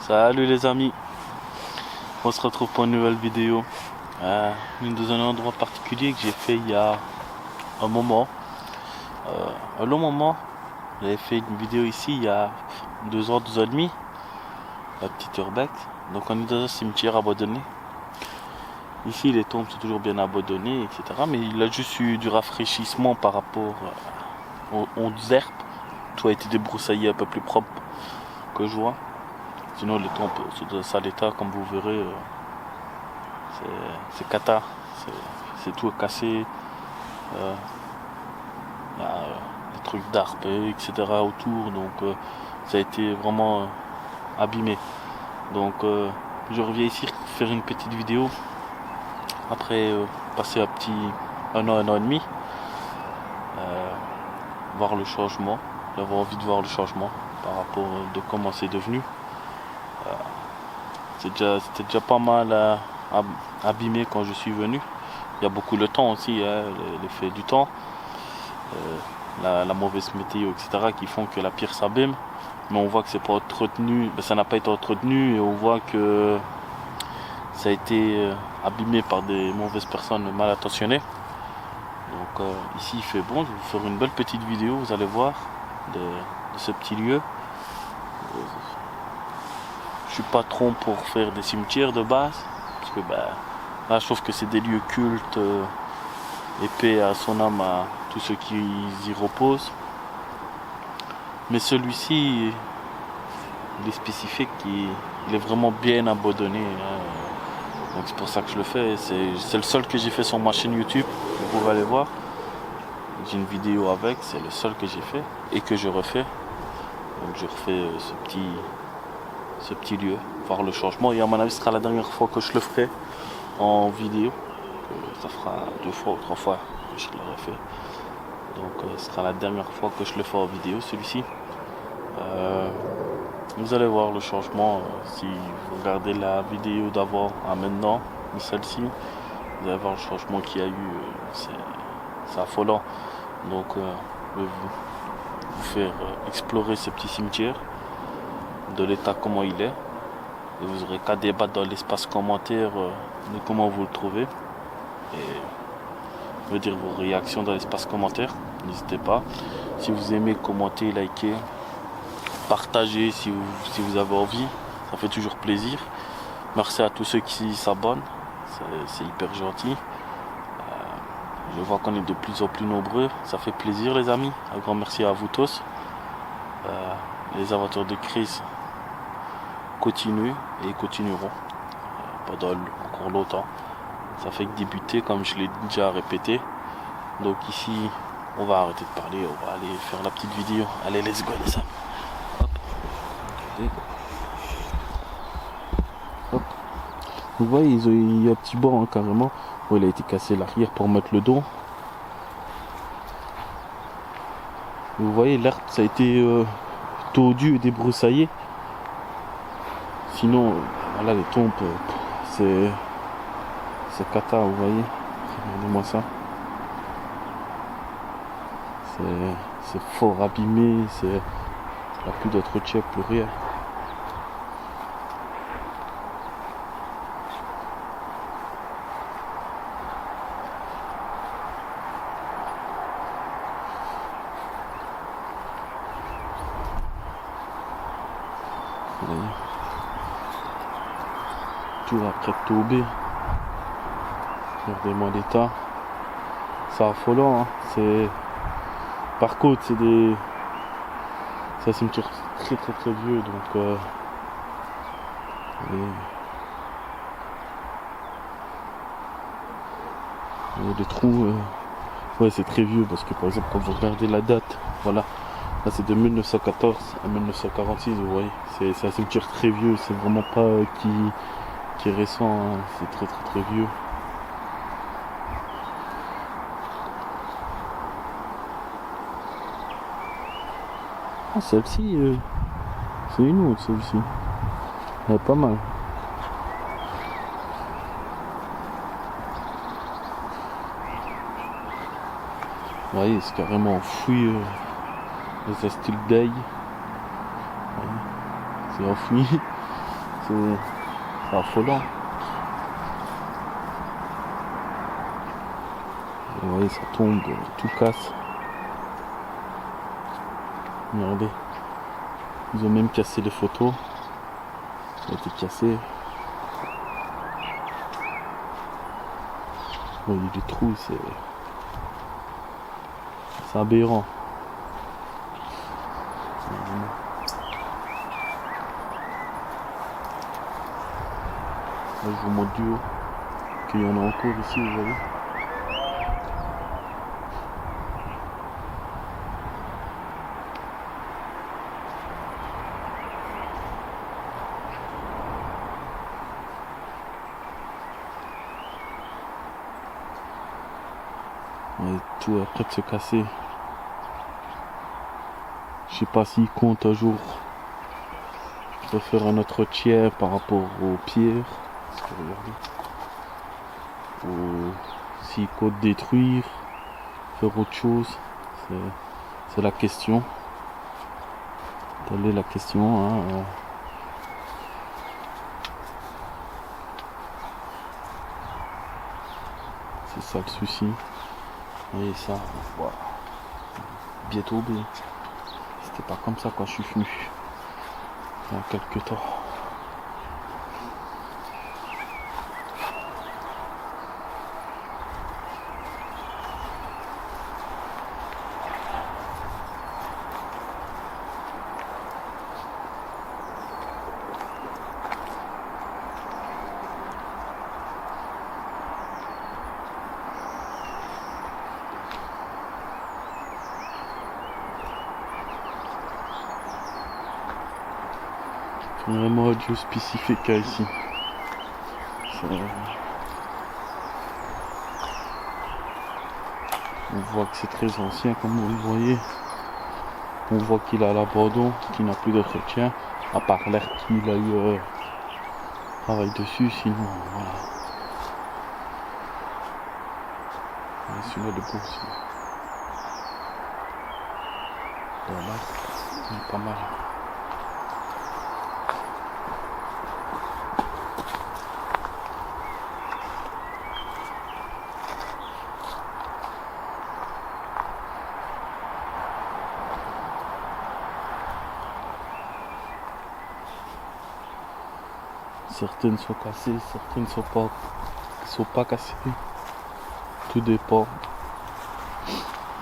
Salut les amis, on se retrouve pour une nouvelle vidéo. Dans un endroit particulier que j'ai fait il y a un moment, un long moment. J'avais fait une vidéo ici il y a 2 ans, 2 ans et demi, la petite Urbex. Donc on est dans un cimetière abandonné. Ici les tombes sont toujours bien abandonnées, etc. Mais il a juste eu du rafraîchissement par rapport aux herbes. Tout a été débroussaillé un peu plus propre que je vois. Sinon les tombes sont dans un sale état, comme vous verrez, c'est cata, c'est tout cassé. Il y a des trucs d'arbres, etc. autour, donc ça a été vraiment abîmé. Donc je reviens ici faire une petite vidéo après passer un an et demi, voir le changement. J'avais envie de voir le changement par rapport de comment c'est devenu. C'était déjà pas mal abîmé quand je suis venu. Il y a beaucoup le temps aussi, hein, l'effet du temps, la mauvaise météo, etc. qui font que la pierre s'abîme. Mais on voit que c'est pas entretenu, ça n'a pas été entretenu et on voit que ça a été abîmé par des mauvaises personnes mal attentionnées. Donc ici il fait bon, je vais vous faire une belle petite vidéo, vous allez voir, de ce petit lieu. Je suis pas trop pour faire des cimetières de base, parce que là je trouve que c'est des lieux cultes, et paix à son âme à tous ceux qui y reposent. Mais celui-ci, il est spécifique, il est vraiment bien abandonné. Donc c'est pour ça que je le fais. C'est le seul que j'ai fait sur ma chaîne YouTube, vous pouvez aller voir. J'ai une vidéo avec, c'est le seul que j'ai fait et que je refais. Donc je refais ce petit lieu, voir le changement. Et à mon avis, ce sera la dernière fois que je le ferai en vidéo. Ça fera 2 fois ou 3 fois que je l'aurai fait. Donc ce sera la dernière fois que je le fais en vidéo, celui-ci. Vous allez voir le changement si vous regardez la vidéo d'avant à maintenant, celle-ci. Vous allez voir le changement qu'il y a eu. C'est affolant. Donc je vais vous faire explorer ce petit cimetière, de l'état comment il est. Et vous aurez qu'à débattre dans l'espace commentaire de comment vous le trouvez. Et me dire vos réactions dans l'espace commentaire. N'hésitez pas. Si vous aimez, commentez, likez, partagez si vous avez envie. Ça fait toujours plaisir. Merci à tous ceux qui s'abonnent. C'est hyper gentil. Je vois qu'on est de plus en plus nombreux. Ça fait plaisir les amis. Un grand merci à vous tous. Les aventures de Chris continuent et continueront pendant encore longtemps. Ça fait que débuter, comme je l'ai déjà répété. Donc ici, on va arrêter de parler, on va aller faire la petite vidéo. Allez, let's go les amis. Hop. Hop. Vous voyez, il y a un petit banc carrément. Bon, il a été cassé l'arrière pour mettre le dos. Vous voyez, l'herbe, ça a été tordu et débroussaillé. Sinon, voilà, les tombes, c'est cata, vous voyez. Regardez-moi ça. C'est fort abîmé, il n'y a plus d'entretien, plus rien. Tout après tomber. Regardez-moi l'état. C'est affolant, hein. Par contre, c'est un cimetière très vieux, donc il y a des trous. Ouais, c'est très vieux parce que par exemple, quand vous regardez la date, voilà, là c'est de 1914 à 1946, vous voyez. C'est un cimetière très vieux, c'est vraiment pas qui est récent, hein. C'est très vieux. Ah, celle-ci, c'est une autre, celle-ci. Elle est pas mal. Vous voyez, c'est carrément enfoui dans un style d'ail. C'est enfoui. c'est affolant. Vous voyez, ça tombe, tout casse. Regardez. Ils ont même cassé les photos. Ça a été cassé. Vous voyez les trous, c'est aberrant. Là, je vous montre du haut qu'il y en a encore ici, vous voyez. Et tout est prêt de se casser. Je sais pas s'il compte un jour refaire un autre tiers par rapport aux pierres. Ou s'il compte détruire, faire autre chose. C'est la question. Telle est la question. Hein. C'est ça le souci. Et ça, voilà. Bientôt, mais c'était pas comme ça quand je suis venu il y a quelques temps. C'est vraiment audio spécifique ici. On voit que c'est très ancien comme vous le voyez. On voit qu'il a l'abandon, qu'il n'a plus d'entretien, à part l'air qu'il a eu travail dessus, sinon voilà. Et celui-là de beau aussi. Voilà, il est pas mal. Certaines sont cassées, certaines sont pas cassées. Tout dépend.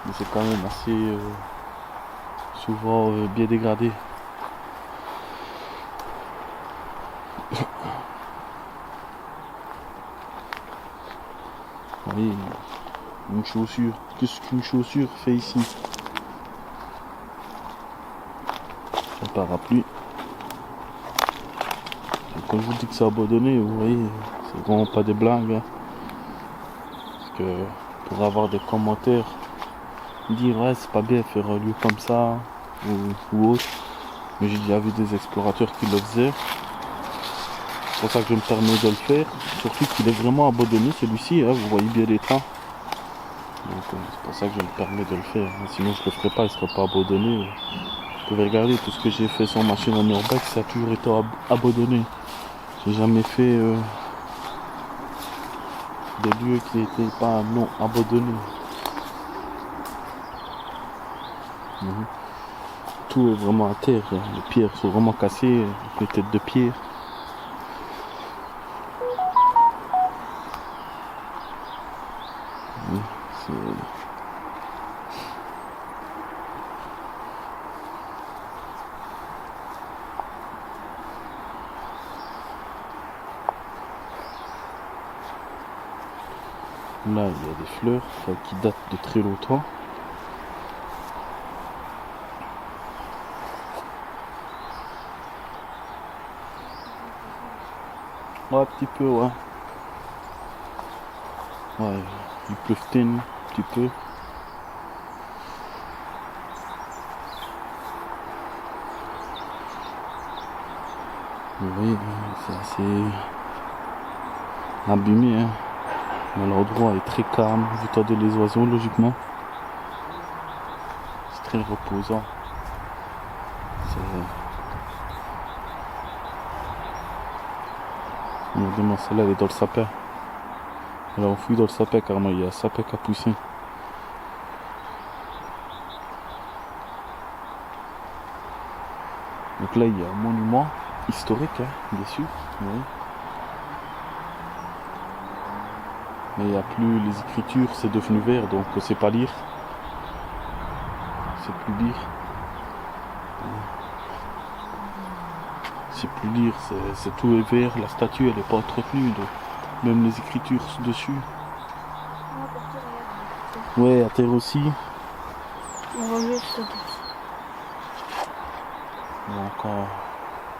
Mais c'est quand même assez souvent bien dégradé. Vous voyez, une chaussure. Qu'est-ce qu'une chaussure fait ici? Un parapluie. Quand je vous dis que c'est abandonné, vous voyez, c'est vraiment pas des blagues. Hein. Parce que pour avoir des commentaires, dire ouais c'est pas bien faire un lieu comme ça ou autre. Mais j'ai déjà vu des explorateurs qui le faisaient. C'est pour ça que je me permets de le faire. Surtout qu'il est vraiment abandonné celui-ci, hein, vous voyez bien les trains. Donc c'est pour ça que je me permets de le faire. Sinon je le ferais pas, il serait pas abandonné. Vous pouvez regarder tout ce que j'ai fait sans machine en urbex, ça a toujours été abandonné. J'ai jamais fait des lieux qui n'étaient pas non abandonnés. Tout est vraiment à terre. Les pierres sont vraiment cassées, les têtes de pierre. Là, il y a des fleurs qui datent de très longtemps. Ouais, un petit peu, ouais. Ouais, il pleuvtine un petit peu. Vous voyez, c'est assez abîmé, hein. Mais l'endroit est très calme, vous entendez les oiseaux logiquement. C'est très reposant. Regardez-moi, celle-là, elle est dans le sapin. Elle est enfouie dans le sapin, carrément, il y a un sapin qui a poussé. Donc là, il y a un monument historique, hein, dessus. Oui. Mais il n'y a plus les écritures, c'est devenu vert, donc c'est pas lire. C'est plus lire. C'est plus lire, c'est tout est vert, la statue elle n'est pas entretenue, donc même les écritures dessus. Ouais, à terre aussi. On va mieux ça. Donc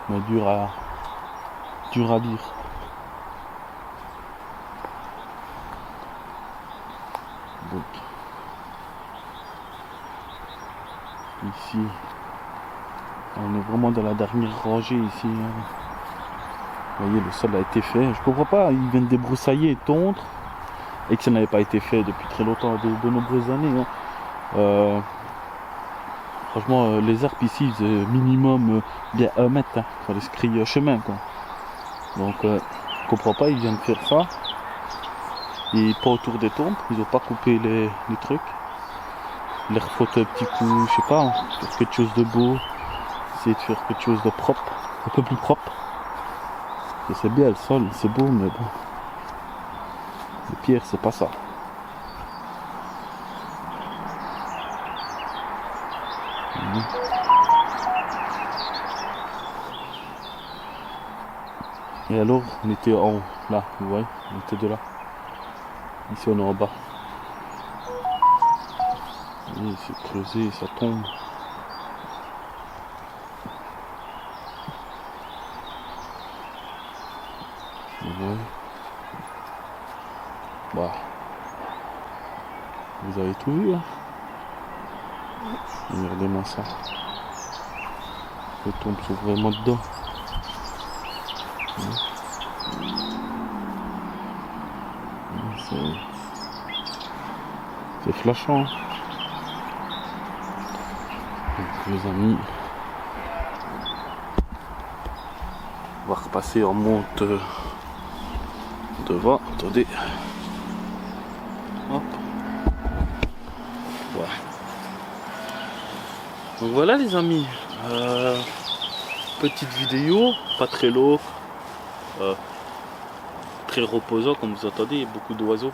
mais dur à lire. Donc ici on est vraiment dans la dernière rangée ici. Hein. Vous voyez, le sol a été fait. Je comprends pas, ils viennent débroussailler et tondre et que ça n'avait pas été fait depuis très longtemps, de nombreuses années. Hein. Franchement, les herbes ici, c'est minimum bien 1 mètre. Hein. Enfin, les scries chemin quoi. Donc, je comprends pas, ils viennent faire ça. Et pas autour des tombes, ils ont pas coupé les trucs. Ils leur foutent un petit coup, je sais pas, faire quelque chose de beau. Essayer de faire quelque chose de propre, un peu plus propre. C'est bien le sol, c'est beau, mais bon. Les pierres, c'est pas ça. Et alors, on était en haut, là, vous voyez, on était de là. Ici, on est en bas. Et c'est creusé, ça tombe. Ouais. Bah. Vous avez tout vu, hein? Regardez-moi ça. Les tombes sont vraiment dedans. C'est flashant. Donc, les amis, on va repasser en monte devant. Attendez. Hop. Voilà. Donc voilà les amis. Petite vidéo, pas très longue. Très reposant comme vous entendez, beaucoup d'oiseaux.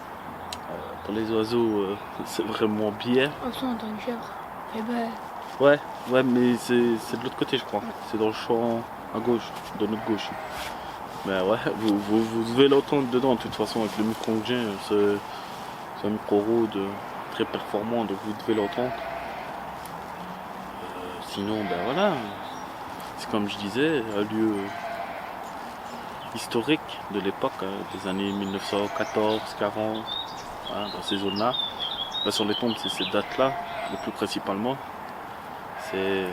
Pour les oiseaux, c'est vraiment bien. Oh, ça, on entend une chèvre. Eh ben. Ouais, mais c'est de l'autre côté, je crois. C'est dans le champ à gauche, de notre gauche. Mais ouais, vous devez l'entendre dedans, de toute façon, avec le micro que j'ai. C'est un micro Rode très performant, donc vous devez l'entendre. Sinon, ben voilà. C'est comme je disais, un lieu historique de l'époque, des années 1914, 40, hein, dans ces zones-là. Là, sur les tombes, c'est ces dates-là, le plus principalement. C'est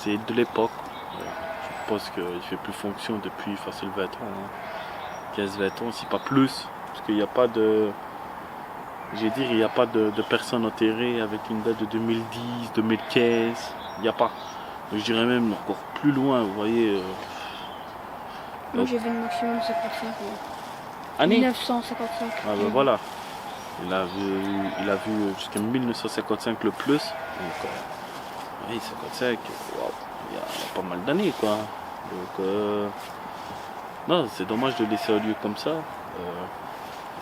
de l'époque. Je pense qu'il ne fait plus fonction depuis facile 20 ans, hein. 15-20 ans, si pas plus. Parce qu'il n'y a pas de. J'ai dit, il n'y a pas de personnes enterrées avec une date de 2010, 2015. Il n'y a pas. Donc, je dirais même encore plus loin, vous voyez. Moi j'ai vu le maximum 55. Année 1955. Ah ben voilà. Il a vu jusqu'à 1955 le plus. Donc, oui, 55, wow, il y a pas mal d'années quoi. Donc, non, c'est dommage de laisser un lieu comme ça.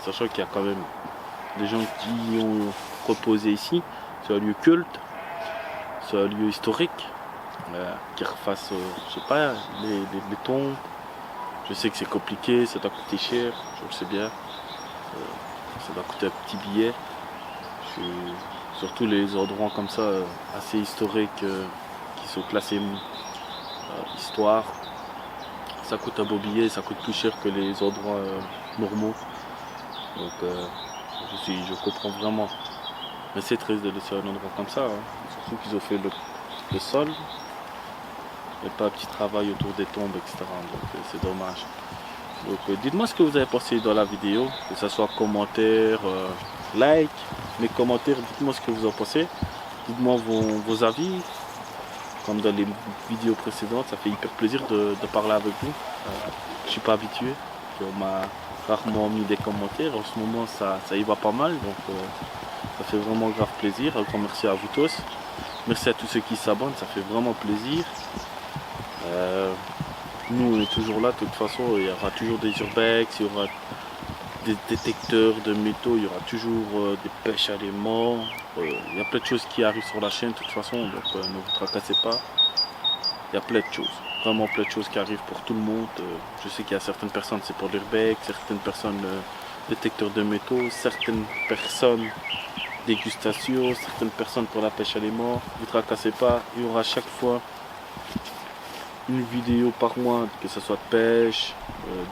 Sachant qu'il y a quand même des gens qui ont reposé ici. C'est un lieu culte, c'est un lieu historique. Qui refassent, je sais pas, les tombes. Je sais que c'est compliqué, ça doit coûter cher, je le sais bien. Ça doit coûter un petit billet. Surtout les endroits comme ça, assez historiques, qui sont classés histoire. Ça coûte un beau billet, ça coûte plus cher que les endroits normaux. Donc je comprends vraiment. Mais c'est triste de laisser un endroit comme ça. Hein. Surtout qu'ils ont fait le sol. Et pas un petit travail autour des tombes, etc. Donc c'est dommage. Donc dites-moi ce que vous avez pensé dans la vidéo, que ce soit commentaire, like, mes commentaires, dites-moi ce que vous en pensez. Dites-moi vos avis. comme dans les vidéos précédentes, ça fait hyper plaisir de parler avec vous. Je suis pas habitué, on m'a rarement mis des commentaires, en ce moment ça y va pas mal, donc ça fait vraiment grave plaisir. Un grand merci à vous tous, merci à tous ceux qui s'abonnent, ça fait vraiment plaisir. Nous on est toujours là, de toute façon il y aura toujours des urbex, il y aura des détecteurs de métaux, il y aura toujours des pêches à l'aimant, il y a plein de choses qui arrivent sur la chaîne de toute façon, donc ne vous tracassez pas, il y a plein de choses, vraiment plein de choses qui arrivent pour tout le monde. Je sais qu'il y a certaines personnes c'est pour l'urbex, certaines personnes détecteurs de métaux, certaines personnes dégustation, certaines personnes pour la pêche à l'aimant, ne vous tracassez pas, il y aura chaque fois une vidéo par mois, que ce soit de pêche,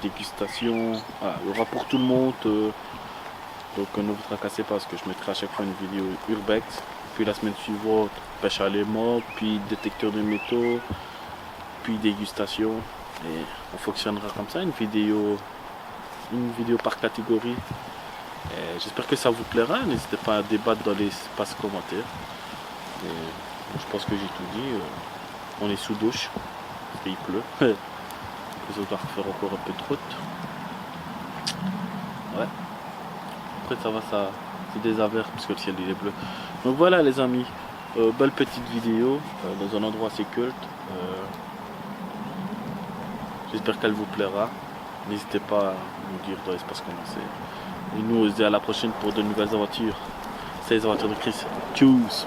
dégustation, voilà, il y aura pour tout le monde, donc ne vous tracassez pas parce que je mettrai à chaque fois une vidéo urbex, puis la semaine suivante pêche à l'aimant, puis détecteur de métaux, puis dégustation, et on fonctionnera comme ça, une vidéo par catégorie. J'espère que ça vous plaira, n'hésitez pas à débattre dans les espaces commentaires. Et je pense que j'ai tout dit, on est sous douche. Il pleut, je dois refaire encore un peu de route. Ouais. Après ça va, ça c'est des averses parce que le ciel il est bleu. Donc voilà les amis, belle petite vidéo dans un endroit assez culte. J'espère qu'elle vous plaira. N'hésitez pas à nous dire dans l'espace commencé. Et nous on se dit à la prochaine pour de nouvelles aventures. C'est les aventures de Chris. Tchuss.